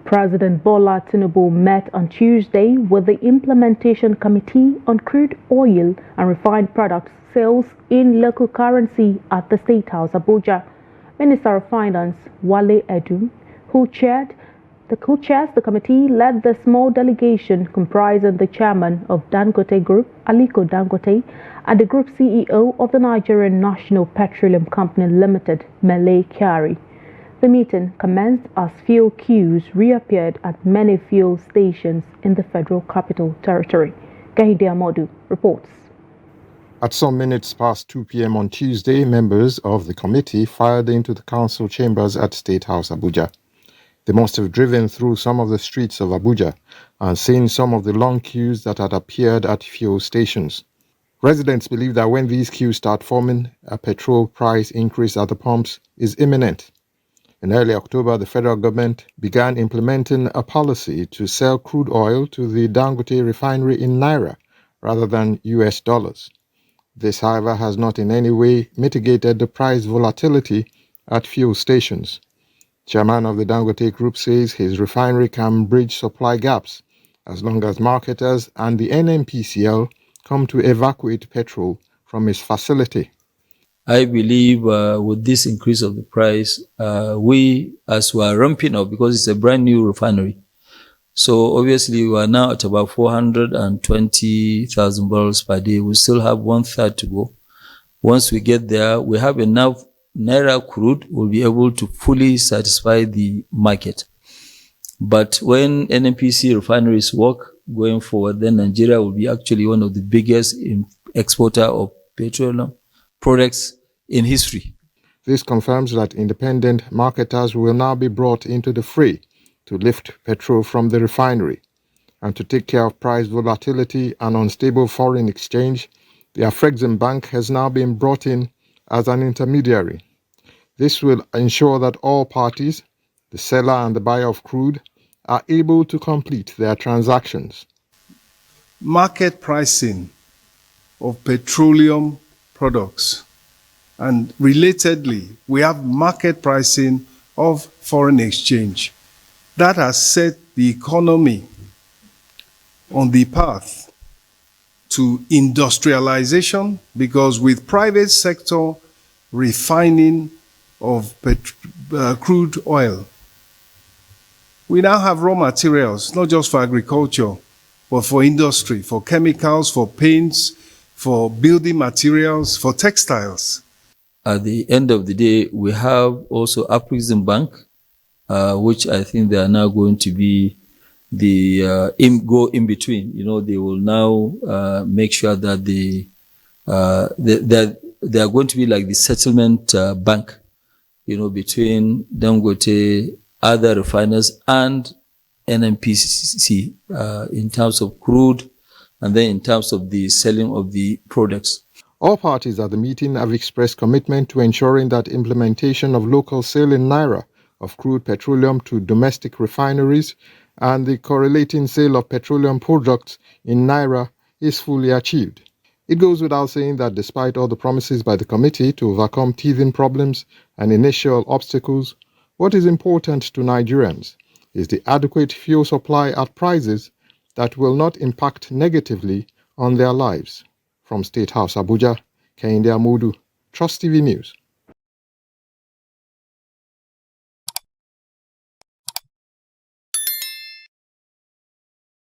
President Bola Tinubu met on Tuesday with the Implementation Committee on Crude Oil and Refined Products Sales in Local Currency at the State House, Abuja. Minister of Finance Wale Edun, who chairs the committee, led the small delegation comprising the Chairman of Dangote Group, Aliko Dangote, and the Group CEO of the Nigerian National Petroleum Company Limited, Mele Kyari. The meeting commenced as fuel queues reappeared at many fuel stations in the Federal Capital Territory. Gahide Amodu reports. At some minutes past 2 p.m. on Tuesday, members of the committee filed into the council chambers at State House, Abuja. They must have driven through some of the streets of Abuja and seen some of the long queues that had appeared at fuel stations. Residents believe that when these queues start forming, a petrol price increase at the pumps is imminent. In early October, the federal government began implementing a policy to sell crude oil to the Dangote refinery in Naira rather than US dollars. This, however, has not in any way mitigated the price volatility at fuel stations. Chairman of the Dangote Group says his refinery can bridge supply gaps as long as marketers and the NNPCL come to evacuate petrol from his facility. I believe with this increase of the price, we are ramping up because it's a brand new refinery. So obviously we are now at about 420,000 barrels per day. We still have 1/3 to go. Once we get there, we have enough Naira crude, we'll be able to fully satisfy the market. But when NNPC refineries work going forward, then Nigeria will be actually one of the biggest exporter of petroleum products in history. This confirms that independent marketers will now be brought into the fray to lift petrol from the refinery. And to take care of price volatility and unstable foreign exchange, the Afrexim Bank has now been brought in as an intermediary. This will ensure that all parties, the seller and the buyer of crude, are able to complete their transactions. Market pricing of petroleum products, and relatedly, we have market pricing of foreign exchange. That has set the economy on the path to industrialization, because with private sector refining of crude oil, we now have raw materials, not just for agriculture, but for industry, for chemicals, for paints, for building materials, for textiles. At the end of the day, we have also Afrexim Bank, which I think they are now going to be the go in between. You know, they will now make sure that they are going to be like the settlement bank, you know, between Dangote, other refiners, and NNPC in terms of crude, and then in terms of the selling of the products. All parties at the meeting have expressed commitment to ensuring that implementation of local sale in Naira of crude petroleum to domestic refineries and the correlating sale of petroleum products in Naira is fully achieved. It goes without saying that despite all the promises by the committee to overcome teething problems and initial obstacles, what is important to Nigerians is the adequate fuel supply at prices that will not impact negatively on their lives. From State House, Abuja, Gahide Amodu, Trust TV News.